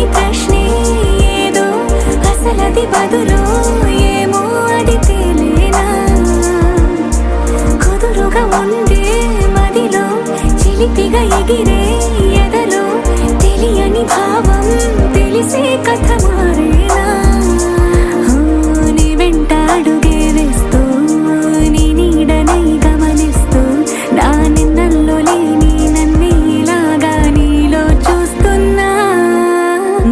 అడగని ప్రశ్నే ఏదో అసలది బదులు ఏమో అది తేలేనా కుదురుగా ఉండే మదిలో చిలిపిగా ఎగిరే ఎదలో తెలియని భావం తెలిసే కథ మారేనా నీ వెంట అడుగే వేస్తూ నీ నీడనై గమనిస్తూ నా నిన్నల్లో లేని నన్నే ఇలాగా నీలో చూస్తున్నా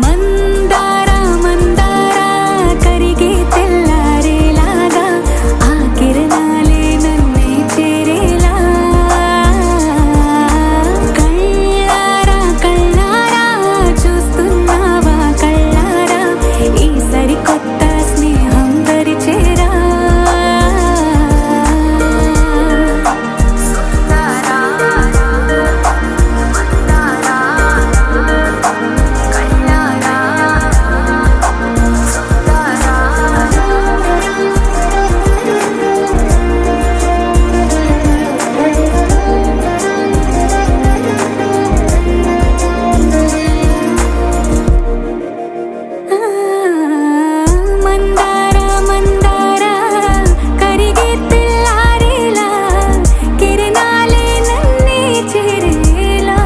మందారా మందారా కరిగే తెల్లారేలాగా ఆ కిరణాలే నన్నే చేరేలా కళ్ళారా కళ్ళారా చూస్తున్నావా కళ్ళారా ఈ సరికొత్త స్నేహం పరిచేరా మందారా మందారా కరిగే తెల్లారేలా కిరణాలే నన్నే చేరేలా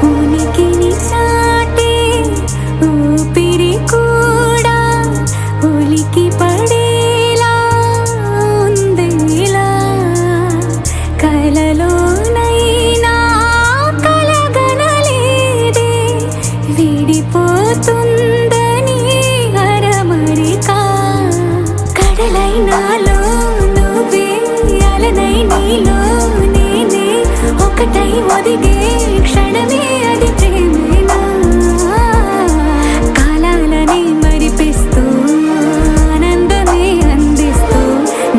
ఉనికిని చాటే ఊపిరి కూడా ఉలికి పడేలా ఉందేలా కలలోనైనా కలగనలేదే విడిపోతుందని అరమరిక కడలైనాలో నువ్వే అలనై నీలో నేనే ఒకటై ఒదిగే క్షణమే అది ప్రేమేనా కాలాలని మరిపిస్తూ ఆనందమే అందిస్తూ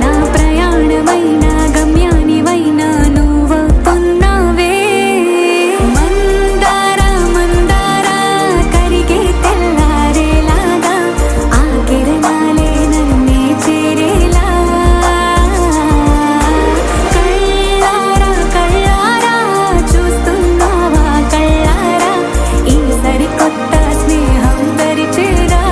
నా ప్రయాణమైన గమ్యానివైనా నువ్వవుతున్నావే మందారా మందారా కరిగే తెల్లారేలాగా ఆ కిరణాలే నన్నే చేరేలా కళ్ళారా కళ్ళారా చూస్తున్నావా కళ్ళారా ఈ సరికొత్త స్నేహం పరిచేరా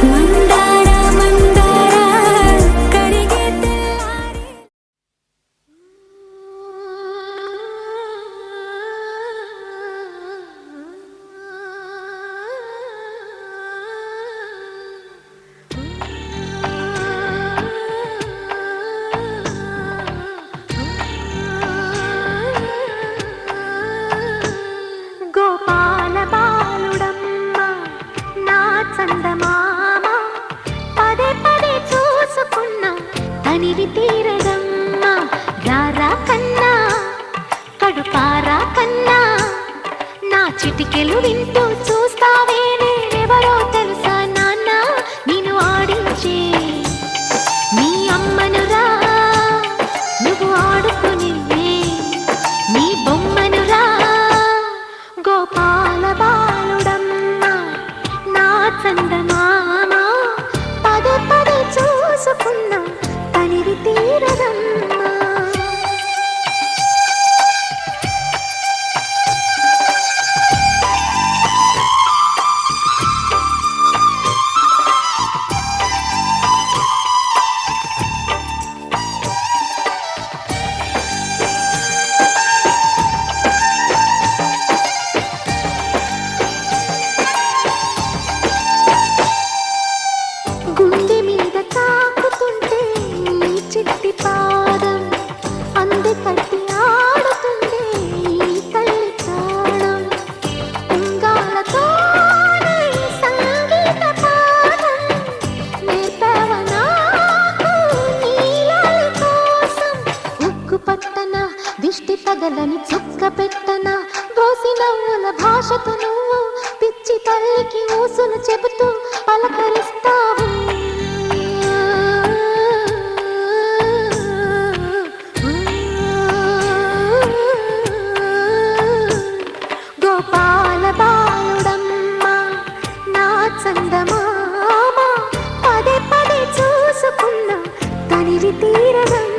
మందారా మందారా కరిగే తెల్లారే గోపాల బాలుడమ్మ నా చందమామ పదే పదే చూసుకున్నా తనివి తీరదమ్మ రారా కన్నా కడుపారా కన్నా నా చిటికెలు వింటూ చూస్తావే నేనెవరో తెలుసా నాన్న నేను ఆడించే నీ అమ్మనురా నువ్వు ఆడుకుని నీ బొమ్మనురా గోపాల బాలుడమ్మ నా చందమామ పదే పదే చూసుకున్నా తనివి తీరదమ్మా తెల్లని చుక్క పెట్టన దోసి నవ్వుల భాషతో నువ్వు పిచ్చి తల్లికి ఊసులు చెబుతూ పలకరిస్తావు. గోపాల బాలుడమ్మ నా చందమామ పదే పదే చూసుకున్న తనివి తీరదమ్మ.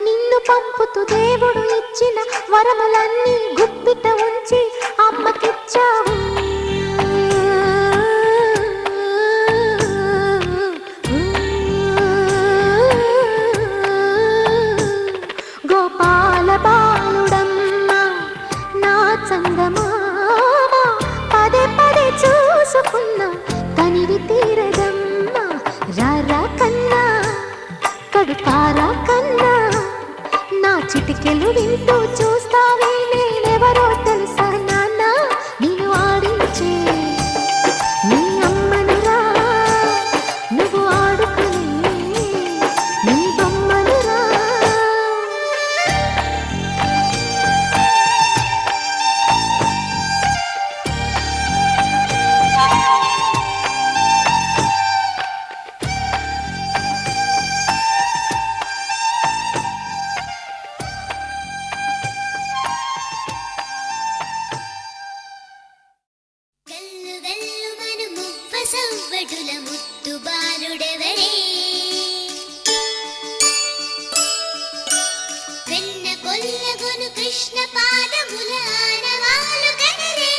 నిన్ను పంపుతూ దేవుడు ఇచ్చిన వరములన్నీ గుప్పిట ఉంచి అమ్మకిచ్చావు. గోపాల బాలుడమ్మ నా చందమామ పదే పదే చూసుకున్న తనివి తీరదమ్మ. రారా కన్నా కడుపారా కన్నా నా చిటికెలు వింటూ చూస్తావే నేనెవరో తెలుసా నాన్న నేను ఆడించే నీ అమ్మనురా నువ్వు ఆడుకునే నీ బొమ్మనురా. సవ్వడుల ముద్దు బాలుడెవరే వెన్న కొల్లగొను కృష్ణ పాదముల ఆనవాలు గనరే.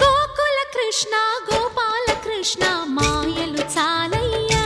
గోకుల కృష్ణ గోపాల కృష్ణ మాయలు చాలయ్యా.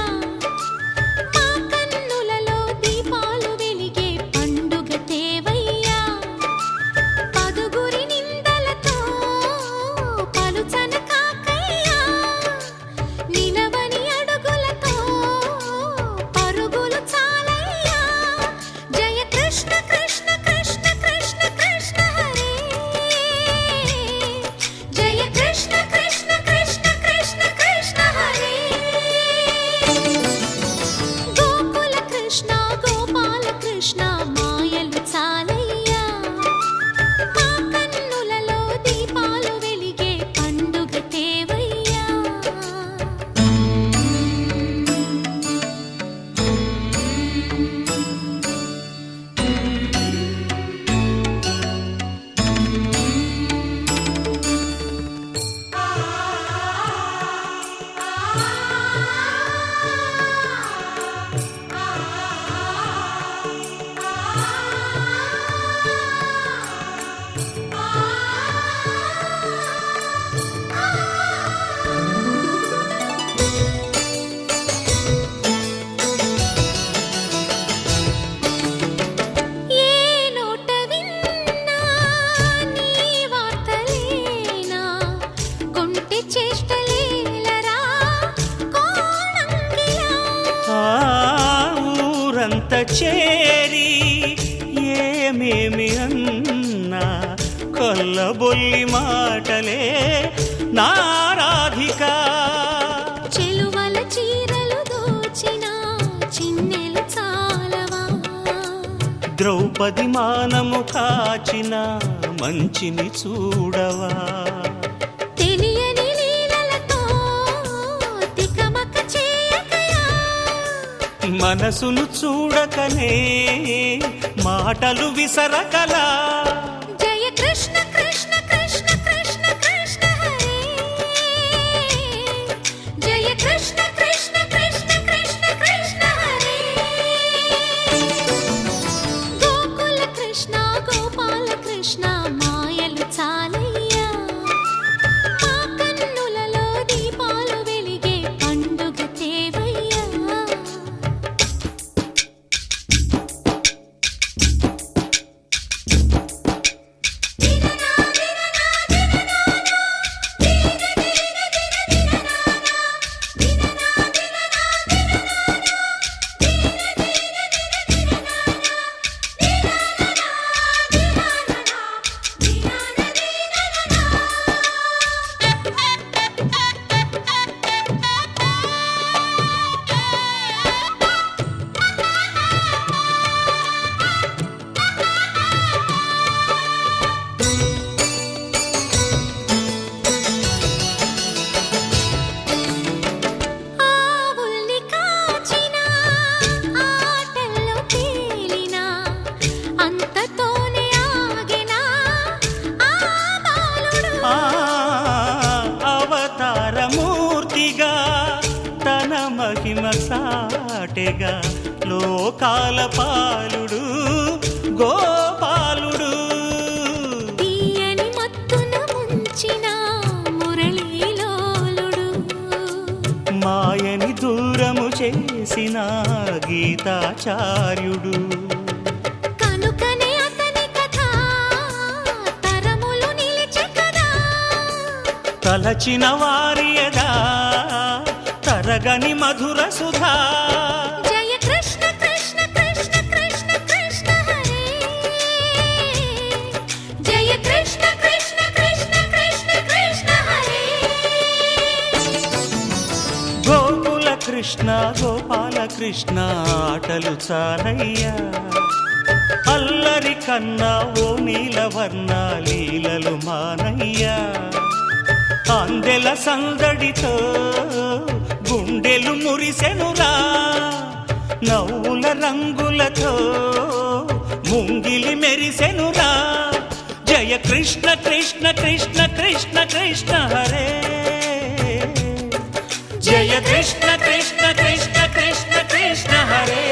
చేరి ఏమేమి అన్నా కొల్లబొల్లి మాటలే నారాధిక. చెలువల చీరలు దోచిన చిన్నెలు చాలవా ద్రౌపది మానము కాచిన మంచిని చూడవా. తెలియని లీలలతో తికమక చేయకయా మనసును చూడకనే మాటలు విసరకలా జయ కృష్ణ కృష్ణ కృష్ణ కృష్ణ కృష్ణ హరే జయ కృష్ణ కృష్ణ కృష్ణ కృష్ణ కృష్ణ హరే గోకుల కృష్ణ గోపాల కృష్ణ మాయలు చాలయ్యా మా కన్నులలో దీపాలు వెలిగే పండుగ తేవయ్యా ఆవుల్ని కాచిన ఆటల్లో తేలిన అంతతోనే ఆగిన ఆ బాలుడు అవతారమూర్తిగా తన మహిమ సాటెగా లోకాల పాలుడు గోపాలుడు తీయని మత్తున ముంచిన మురళీలోలుడు మాయని దూరము చేసిన గీతాచార్యుడు కనుకనే అతని కథ తరములు నిలిచే కదా తలచిన వారియదా తరగని మధుర సుధా జయ కృష్ణ కృష్ణ కృష్ణ కృష్ణ కృష్ణ హరే జయ కృష్ణ కృష్ణ కృష్ణ కృష్ణ కృష్ణ హరే గోకుల కృష్ణ గోపాల కృష్ణ ఆటలు చాలయ్యా అల్లరి కన్నా ఓ నీలవర్ణ లీలలు మానయ్యా అందెల సందడితో గుండెలు మురిసెనురా నవ్వుల రంగులతో ముంగిలి మెరిసెనురా జయ కృష్ణ కృష్ణ కృష్ణ కృష్ణ కృష్ణ హరే జయ కృష్ణ కృష్ణ కృష్ణ కృష్ణ కృష్ణ హరే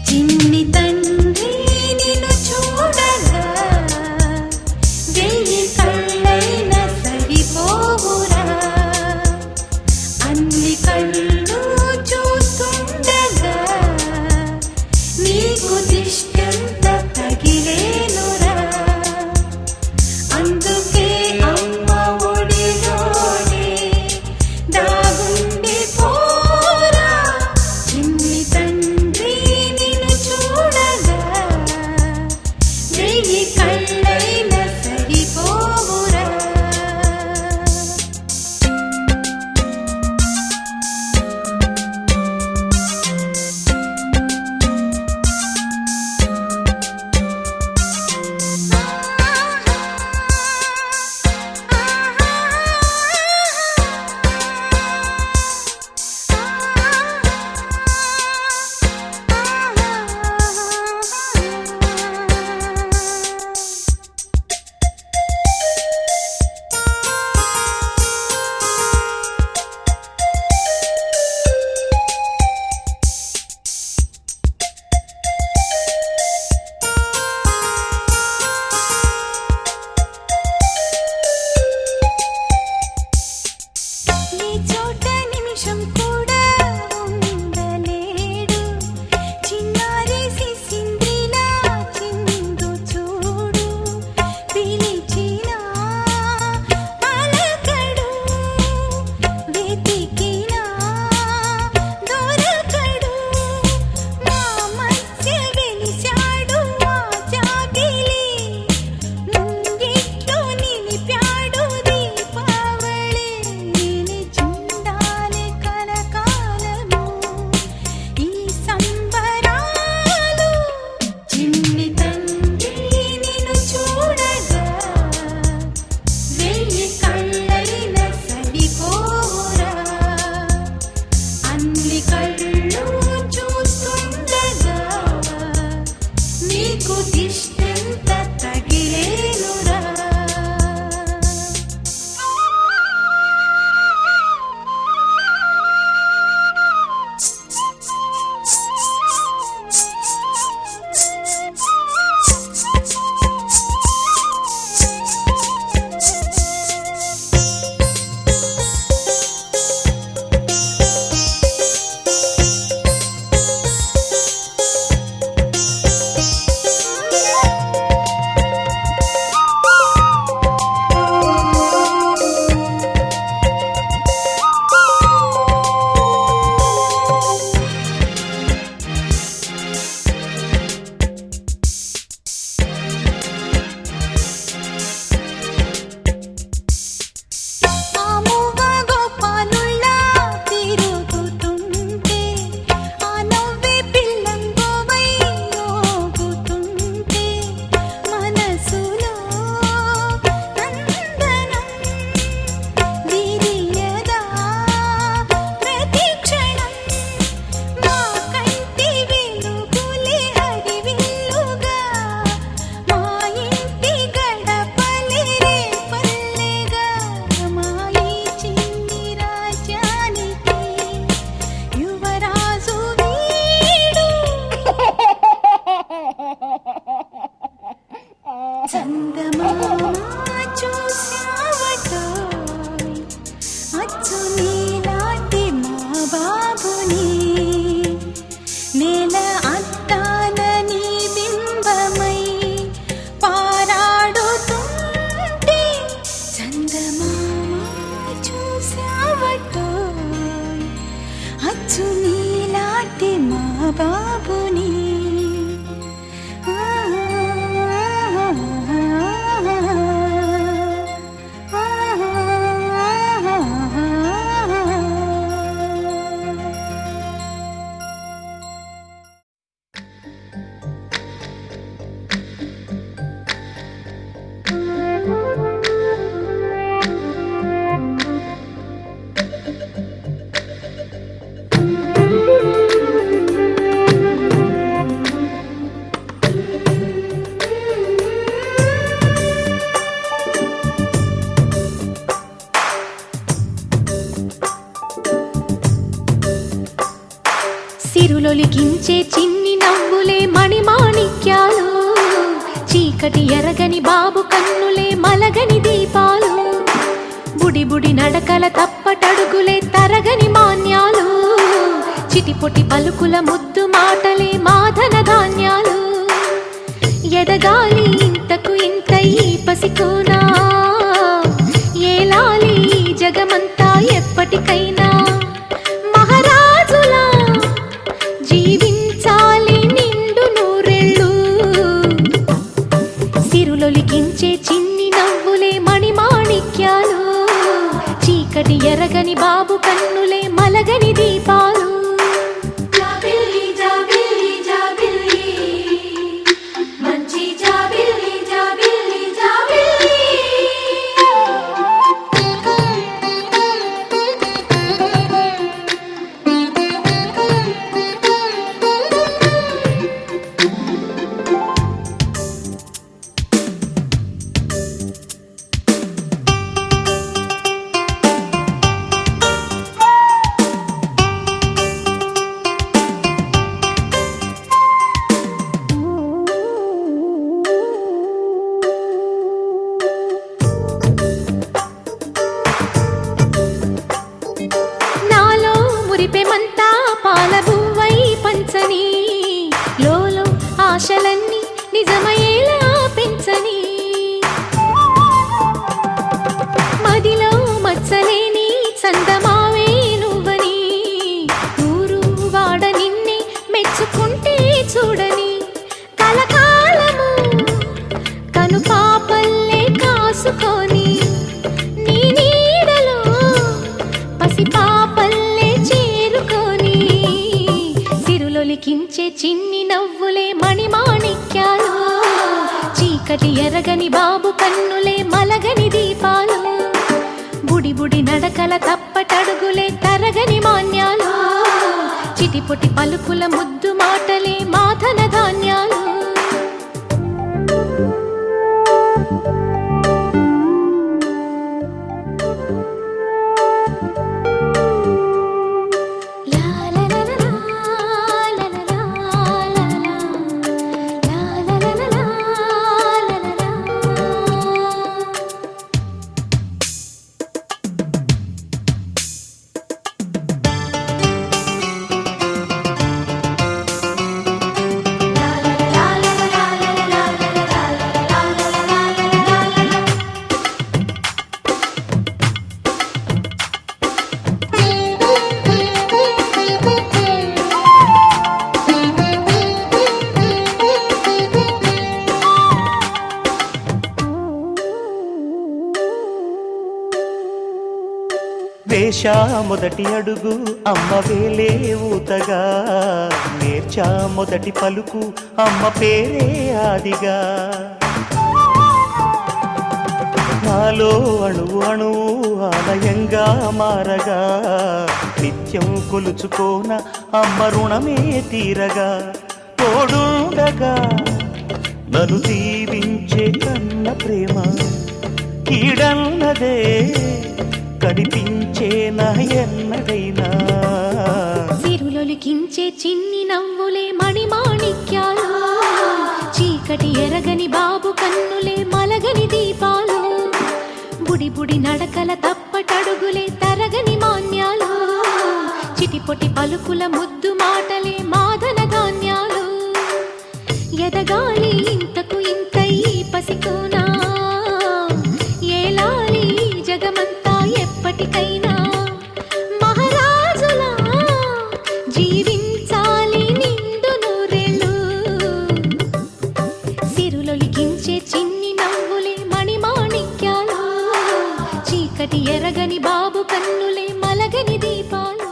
చిన్ని తండ్రి సిరులొలికించే చిన్ని నవ్వులే మణిమాణిక్యాలు, చీకటి ఎరగని బాబు కన్నులే మలగని దీపాలు, బుడి బుడి నడకల తప్పటడుగులే తరగని మాన్యాలు, చిటిపొటి పలుకుల ముద్దు మాటలే మాధన ధాన్యాలు. ఎదగాలి ఇంతకు ఇంత ఈ పసికోనా, ఏలాలి జగమంతా ఎప్పటికైనా, మహారాజులా జీవించాలి నిండు నూరెళ్ళు. సిరులొలికించే చిన్ని నవ్వులే మణిమాణిక్యాలు, చీకటి ఎరగని బాబు కన్నులే మలగని దీపాలు. మురిపెమంతా పాలబువ్వై పంచని, లోలో ఆశలన్నీ నిజమయ్యేలా పెంచని, మదిలో మచ్చలేని చందమావే నువ్వని, ఊరు వాడ నిన్నే మెచ్చుకుంటే చూడని, కలకాలము కను పాపల్లే కాసుకొని, నీ నీడలో పసిపాపల్లే చేరుకొని, సిరులొలికించే చిన్ని నవ్వులే మణిమాణిక్యాలు, చీకటి ఎరగని బాబు కన్నులే మలగని దీపాలు, బుడి బుడి నడకల తప్పటడుగులే తరగని మాన్యాలు, చిటిపొటి పలుకుల ముద్దు మాటలే మాధన ధాన్యాలు. వేశా మొదటి అడుగు అమ్మ వేలే ఊతగా, నేర్చా మొదటి పలుకు అమ్మ పేరే ఆదిగా, నాలో అణువు అణువు ఆలయంగా మారగా, నిత్యం కొలుచుకోన అమ్మ రుణమే తీరగా, తోడుండగా నన్ను దీవించే కన్న ప్రేమ కీడన్నదే కనిపించే నా ఎన్నడైనా. సిరులొలికించే చిన్ని నవ్వులే మణిమాణిక్యాలు, చీకటి ఎరగని బాబు కన్నులే మలగని దీపాలు, బుడి బుడి నడకల తప్పటడుగులే తరగని మాన్యాలు, చిటిపొటి పలుకుల ముద్దు మాటలే మాధన ధాన్యాలు. ఎదగాలి ఇంతకు ఇంత ఈ పసికోనా, ఏలాలి జగమంతా ఎప్పటికైనా, మహారాజులా జీవించాలి నిండు నూరెళ్ళు. సిరులొలికించే చిన్ని నవ్వులే మణిమాణిక్యాలు, చీకటి ఎరగని బాబు కన్నులే మలగని దీపాలు.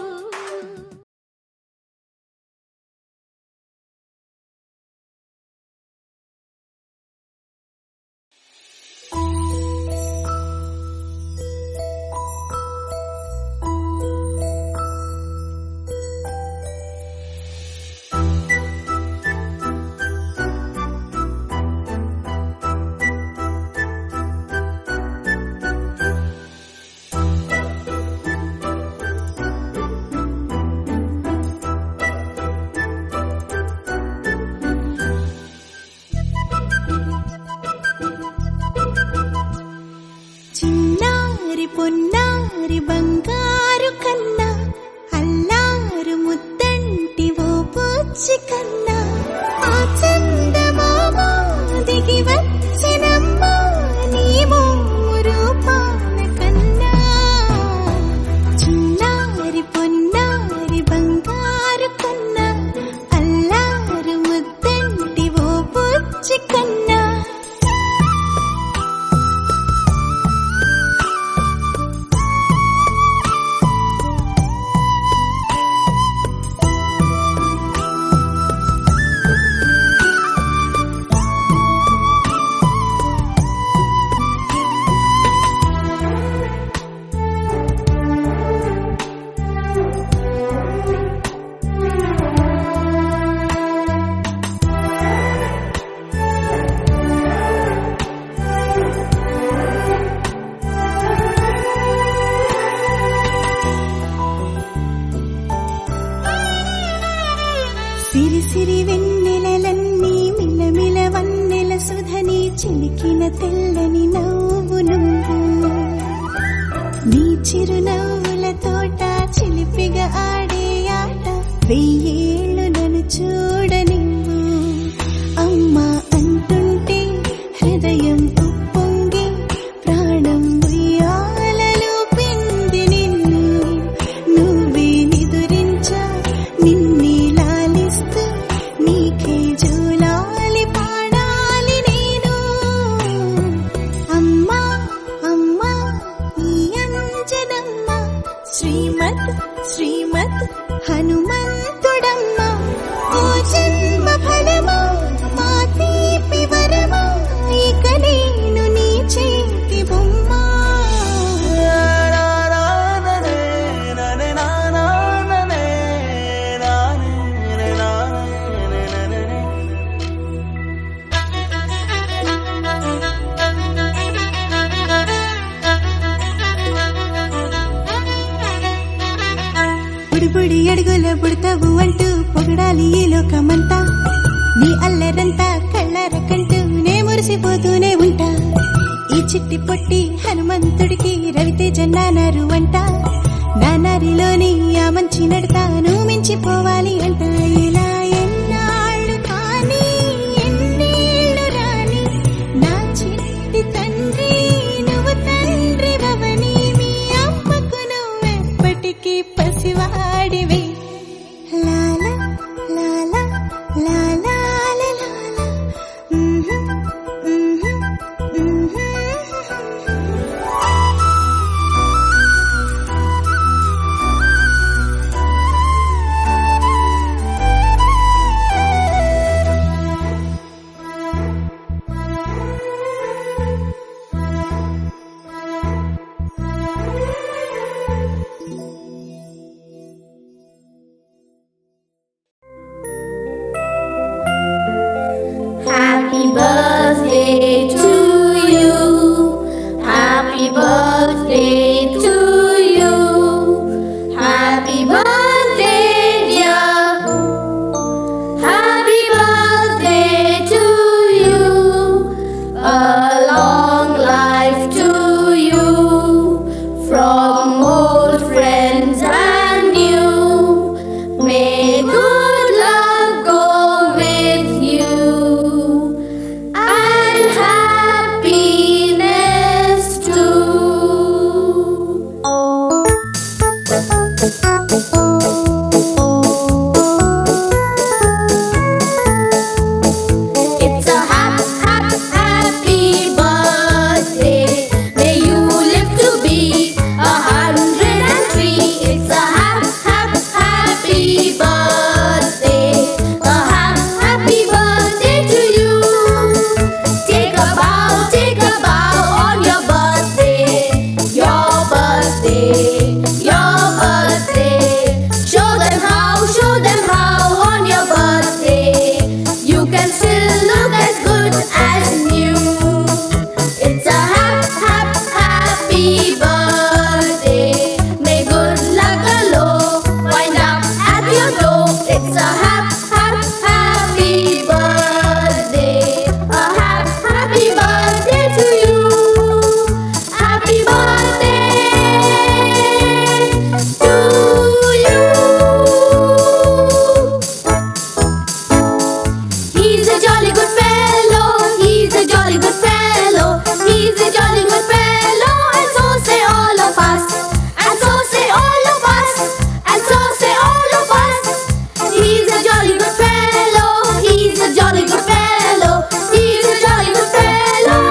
చిరునవ్వుల తోట చిలిపిగా ఆడే ఆట వెయ్యేళ్ళు నన్ను చూడనివ్వు అమ్మా అంటుంటే హృదయం ఉప్పొంగి ప్రాణం ఉయ్యాలలో పిండి నిన్ను నువ్వే నిదురించా నిన్నే లాలిస్తూ నీకే జోలాలి పాడాలి నేను అమ్మా అమ్మా ఈ అంజనమ్మ శ్రీమత్ శ్రీమత్ హనుమంతుడమ్మ ఓ జన్మ ఫలమా మా తీపి వరమా ఇక నేను నీ చేతి బొమ్మ బుడి అడుగుల బుడతావు అంటూ పొగడాలి ఈ లోకమంతా నీ అల్లరంతా కళ్ళారకంటూ నే మురిసిపోతూనే ఉంటా ఈ చిట్టి పొట్టి హనుమంతుడికి రవితేజ నానారు అంట నానారిలోని ఆ మంచి నడతాను మించిపోవాలి అంట ఇలా ఎన్నాళ్ళు కానీ ఎన్నేళ్ళు రాని నా చిట్టి తండ్రి నువ్వు తండ్రి భవని మీ అమ్మకు నువ్వెప్పటికీ పసివాడివి Lala Lala Lala Lala Happy birthday to you. Happy birthday to you. Happy birthday, dear. Happy birthday to you. A long life to you. From old friends and new. May good luck go with you. And happiness too. It's a happy birthday. May you live to be 103. It's a happy birthday. A happy birthday to you. Take a bow on your birthday. Your birthday. Your birthday. Show them how on your birthday. You can still look as good as new. It's a happy birthday. May good luck galore wind up at your door. It's a happy birthday. A happy birthday to you. Happy birthday to you. He's a jolly good fellow. He's a jolly good fellow. He's a jolly good fellow. And so say all of us. And so say all of us. And so say all of us. He's a jolly good fellow. He's a jolly good fellow. He's a jolly good fellow.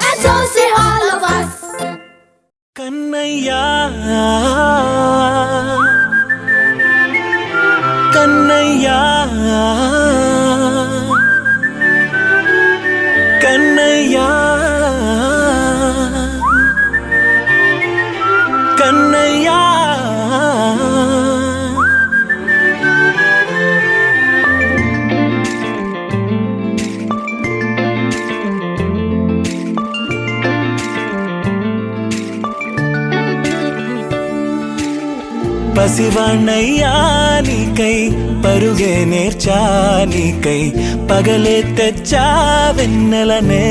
And so say all of us. కన్నయ్యా కన్నయ్యా కన్నయ్యా కన్నయ్యా పసివాణ్ణయ్యా నీకై పరుగే నేర్చా నీకై పగలే తెచ్చా వెన్నెలనే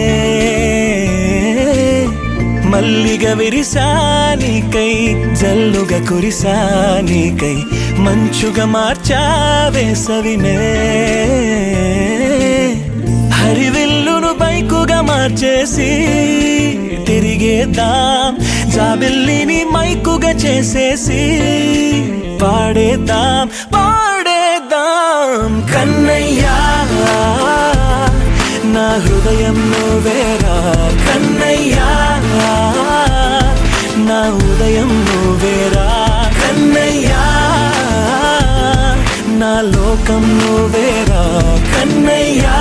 మల్లిగ విరిసానికై జల్లుగా కురిసానికై మంచుగా మార్చావే సవినే హరివిల్లును బైకుగా మార్చేసి తిరిగేద్దాం జాబిల్లిని మైకుగా చేసేసి పాడేద్దాం పాడేద్దాం కన్నయ్యా నా హృదయం నువ్వేరా కన్నయ్యా నా ఉదయం నువ్వేరా కన్నయ్యా నా లోకం నువ్వేరా కన్నయ్యా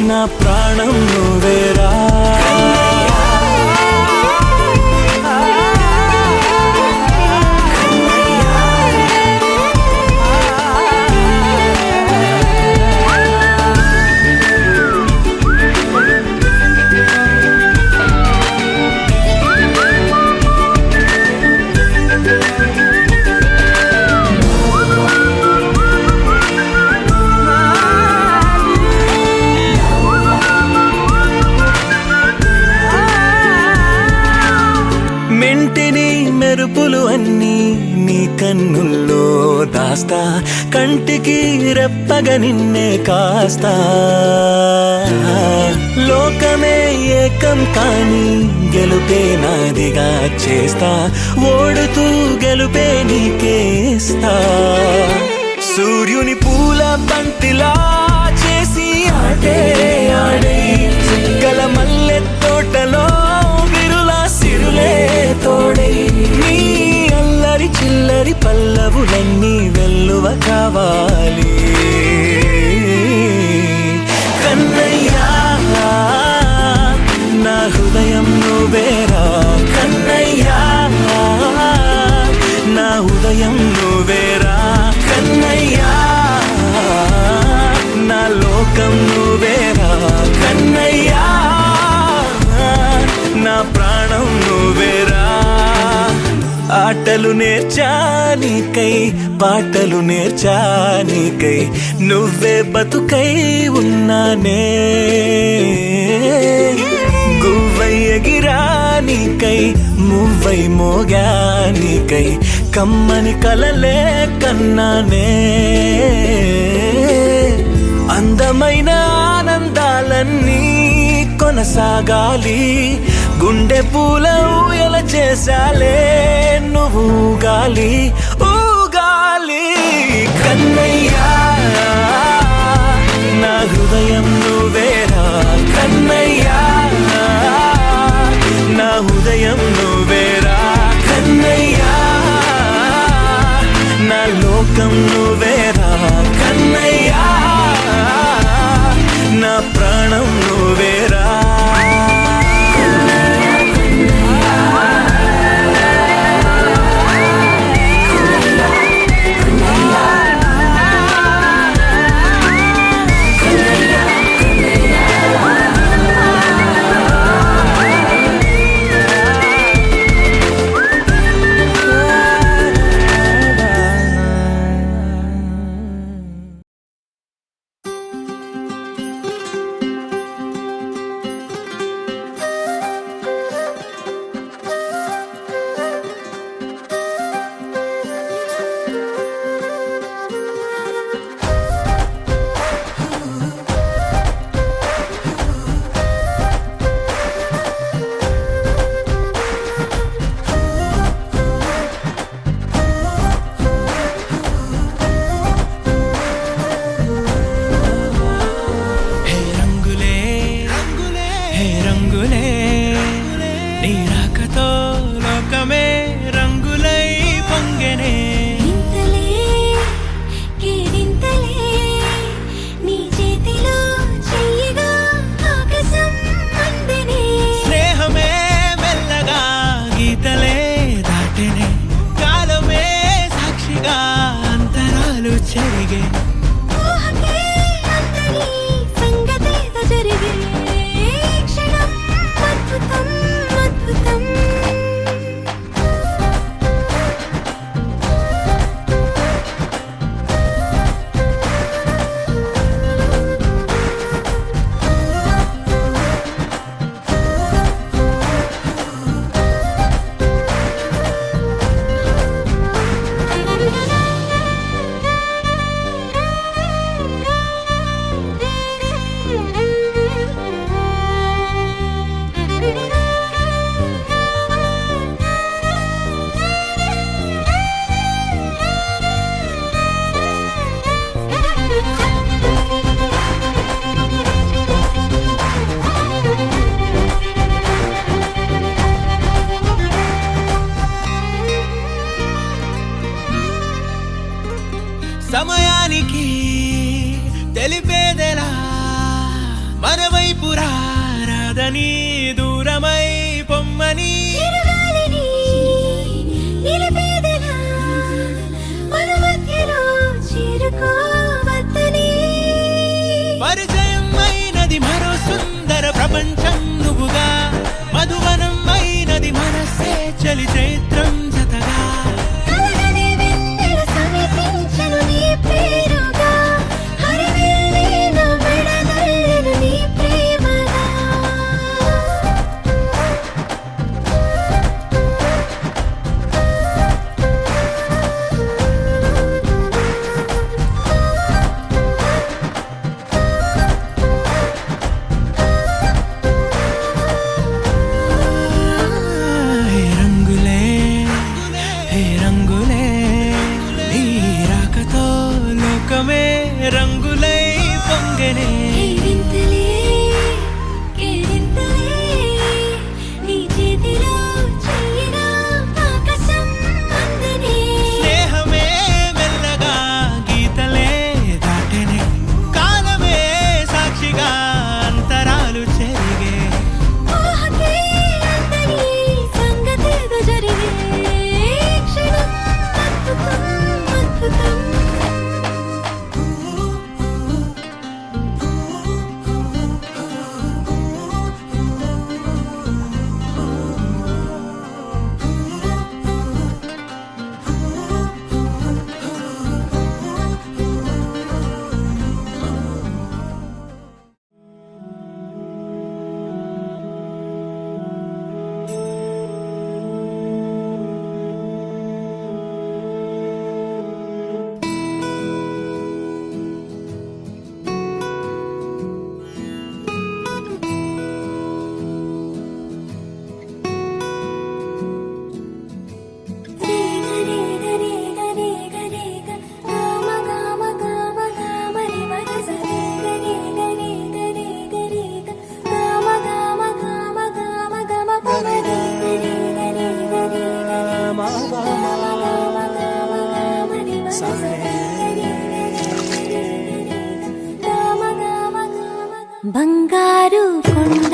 నా ప్రాణం నువ్వేరా మెంటిని మెరుపులు అన్నీ నీ కన్నుల్లో దాస్తా కంటికి రెప్పగా నిన్నే కాస్తా లోకమే ఏకం కాని గెలుపే నాదిగా చేస్తా ఓడుతూ గెలుపే నీకేస్తా సూర్యుని పూల బంతిలా చేసి ఆడే ఆడే గల మల్లె తోటలో సిరులే తోడై నీ అల్లరి చిల్లరి పల్లవులన్నీ వెల్లువ కావాలి కన్నయ్యా నా హృదయం నువ్వేరా కన్నయ్యా నా ఉదయం నువ్వేరా కన్నయ్యా నా లోకం నువ్వేరా కన్నయ్యా నా ప్రాణం నువ్వేరా ఆటలు నేర్చానికై పాటలు నేర్చానికై నువ్వే బతుకై ఉన్నానే గువ్వై ఎగిరానికై మువ్వై మోగానికై కమ్మని కలలే కన్నానే అందమైన ఆనందాలన్నీ కొనసాగాలి గుండె పూల ఊయల చేసాలే నువ్వు ఊగాలి ఊగాలి కన్నయ్యా నా హృదయం నువ్వేరా కన్నయ్యా నా ఉదయం నువ్వేరా కన్నయ్యా నా లోకం నువ్వేరా కన్నయ్యా నా ప్రాణం నువ్వేరా చేరని దూరమై పొమ్మని చిరుగాలిని నిలిపేదెలా మన మధ్యలో చేరుకోవద్దని పరిచయం అయినది మరో సుందర ప్రపంచం నువ్వుగా మధువనం అయినది మనసే చలి చైత్రం జతగా కలగని వెన్నెల సమీపించను నీ పేరుగా హరివెల్లి నా మెడదల్లెను నీ ప్రేమగా హే రంగులే హే రంగులే నీ రాకతో లోకమే రంగులై పొంగనే వింతలే కేరింతలే నీ చేతిలో చెయ్యినా ఆకాశం అందనే స్నేహమే మెల్లగా గీతలే దాటెనే కాలమే సాక్షిగా అంతరాలు చెరిగే ఊహకే అందని సంగతేదో జరిగే క్షణం అద్భుతం అద్భుతం బంగారు కొండ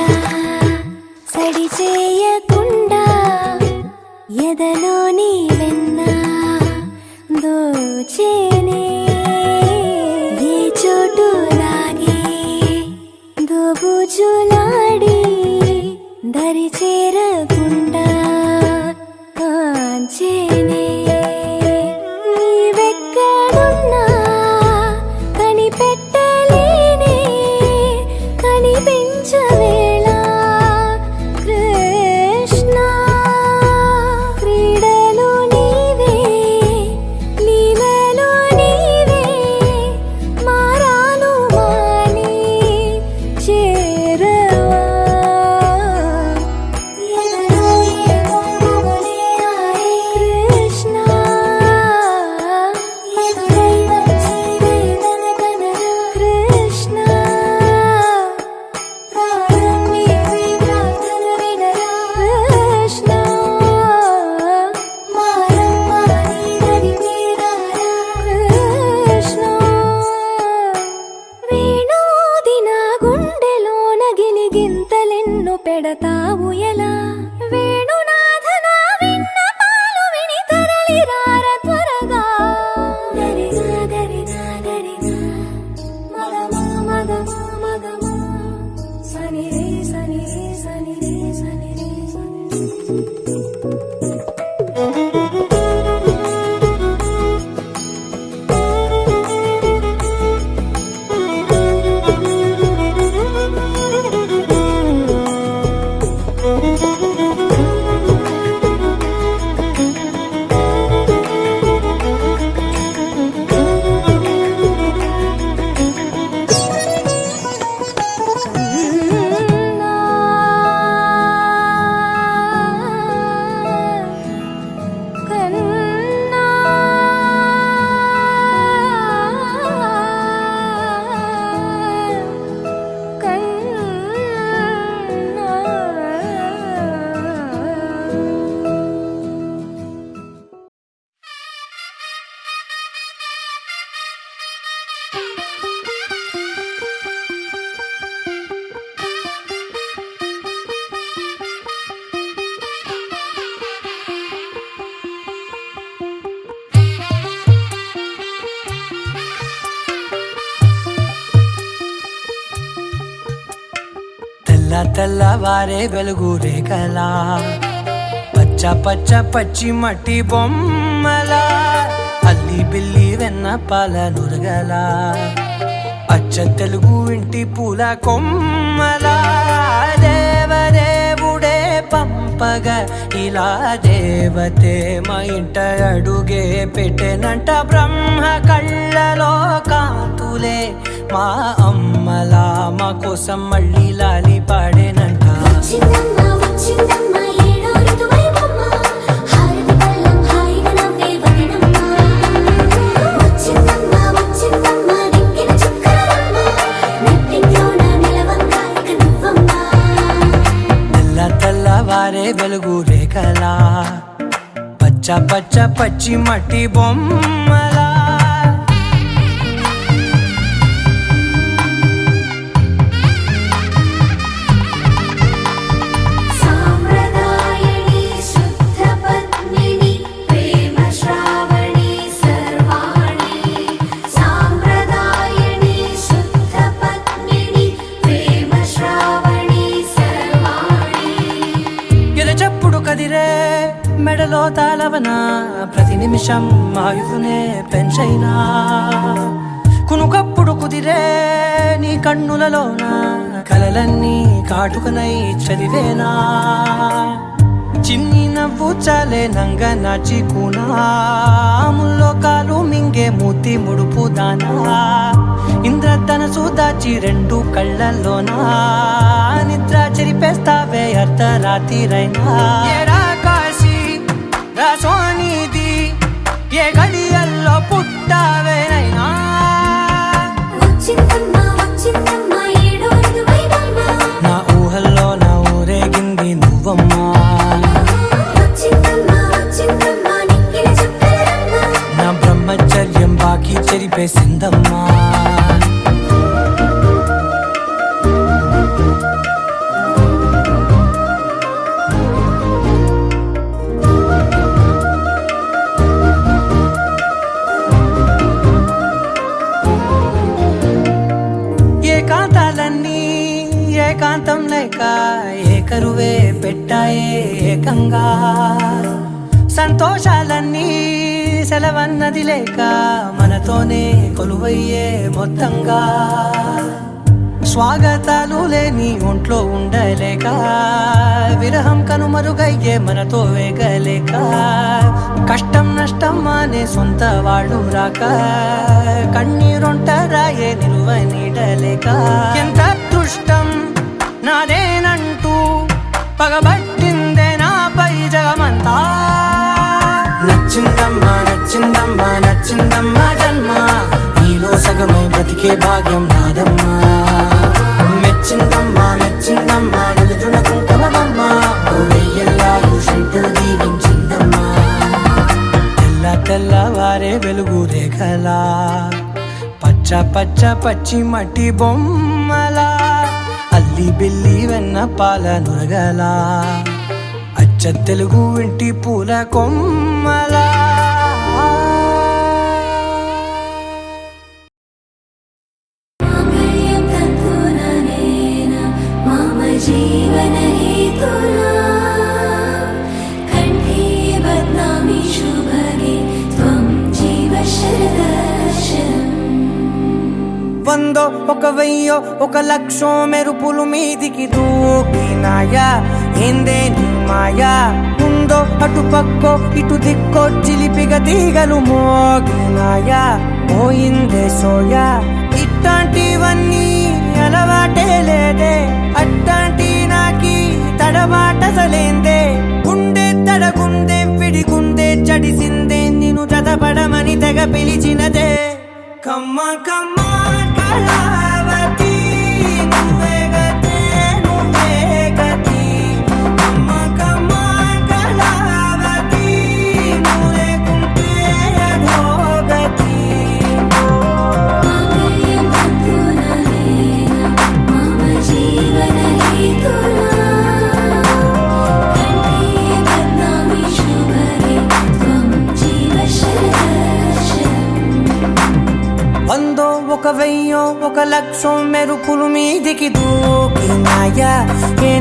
సడి చేయకుండా ఎదలోని వెన్న దోచేనే ఏ చోటు లాగే దోబుజులాడి దరి చేరకుండా కాంచేనే నీవెక్కడున్నా కనిపెట్టలేనే కనిపించవేళ కృష్ణ క్రీడలు నీవే లీలలు నీవే మారాను మాని చేరవా ఎదలో ఏ మోహములే ఆయే తెల్లవారే వెలుగు రేఖలా పచ్చ పచ్చ పచ్చి మట్టి బొమ్మలా అల్లి బిల్లి వెన్న పాల నురగలా అచ్చ తెలుగు ఇంటి పూల కొమ్మలా దేవదేవుడే పంపగ ఇలా దేవతే మా ఇంట అడుగే పెట్టెనంట బ్రహ్మ కళ్ళలో కాంతులే మా అమ్మలా మా కోసం మళ్ళీ లాలి పాడేనంట వచ్చిందమ్మ వచ్చిందమ్మ ఏడో ఋతువైవమ్మ హారతి పళ్ళం హాయిగా నవ్వే వదనమ్మ వచ్చిందమ్మ వచ్చిందమ్మ దిక్కిన చుక్కలమ్మ నెట్టింట్లోన నిలవంగా ఇక నువ్వమ్మ తెల్లవారే వెలుగు రేఖలా పచ్చ పచ్చ పచ్చి మట్టి బొమ్మలా సాంప్రదాయని శుద్ధ పద్మిని ప్రేమ శ్రావణి సర్వాణి సాంప్రదాయని శుద్ధ పద్మిని ప్రేమ శ్రావణి సర్వాణి ఎరచప్పుడు కదిరే మెడలో తాళవన ప్రతి నిమిషం ఆయుధునే పెంచైనా కునుకప్పుడు కుదిరే నీ కన్నులలోన కలలన్నీ కాటుకనై చదివేనా చిన్ని నవ్వు చాలే నంగ నాచి కూనాముల్లో కాలు మింగే మూతి ముడుపు దానా ఇంద్రధనసు దాచి రెండు కళ్ళల్లోనా నిద్ర చెరిపేస్తావే అర్ధరాత్రిరైనా ఏరా కాశీ రాసోనిది ఏ గడియల్లో పుట్టావేనైనా వచ్చిందమ్మ వచ్చిందమ్మ ఏడో ఋతువైవమ్మ నా ఊహల్లో నా ఊరేగింది నువ్వమ్మా వచ్చిందమ్మ వచ్చిందమ్మ నిక్కిన చుక్కలమ్మ నా బ్రహ్మచర్యం బాకీ చెరిపేసిందమ్మా ఏకాంతాలన్నీ ఏకాంతం లేక ఏకరువే పెట్టాయే ఏకంగా సంతోషాలన్నీ సెలవన్నది లేక మనతోనే కొలువయ్యే మొత్తంగా స్వాగతాలు లేని ఒంట్లో ఉండలేక విరహం కనుమరుగయ్యే మనతో వేగలేక కష్టం నష్టం అనే సొంత వాళ్ళు రాక కన్నీరొంటరాయే నిలువ నీడలేక ఎంత అదృష్టం నాదేనంటూ పగబట్టిందే నాపై జగమంతా నచ్చిందమ్మా నచ్చిందమ్మా నచ్చిందమ్మా జన్మ నీలో సగమై బ్రతికే భాగ్యం నాదమ్మా మెచ్చిందమ్మా మెచ్చిందమ్మా నిలుచున కుంకుమమ్మా వెయ్యల్లాగు శంకులు దీవించిందమ్మా తెల్లవారే వెలుగు రేఖలా పచ్చ పచ్చ పచ్చి మట్టి బొమ్మలా అల్లి బిల్లి వెన్న పాల నురగలా అచ్చ తెలుగు ఇంటి పూల కొమ్మలా మాంగళ్యం తంతుననేన మమ జీవన హేతునా కంఠే బధ్నామి శుభగే త్వం జీవ శరదర్శనం వందో ఒక వెయ్యో ఒక లక్షో మెరుపులు మీదికి దూకినాయా ఏందే నీ మాయా ఉందో అటు పక్కో ఇటు దిక్కో చిలిపిగా తీగలు మోగినాయా పోయిందే సోయా ఇట్లాంటివన్నీ అలవాటే లేదే అట్లాంటి నాకి తడబాటసలేందే గుండె తడగుందే విడిగుందే చడిసిందే నిన్ను చదపడమని తెగ పిలిచినదే కమ్మ కమ్మ కళావతి నువ్వే గతే నువ్వే గతి కమ్మ కమ్మ కళావతి నువ్వు లేకుంటే అధోగతి మాంగళ్యం తంతుననేన మమ జీవన హేతునా కంఠే బధ్నామి శుభగే త్వం జీవ శరదర్శనం వందో ఒక వెయ్యో ఒక లక్షం మెరుపులు మీదికి దూకి మాయా ఏ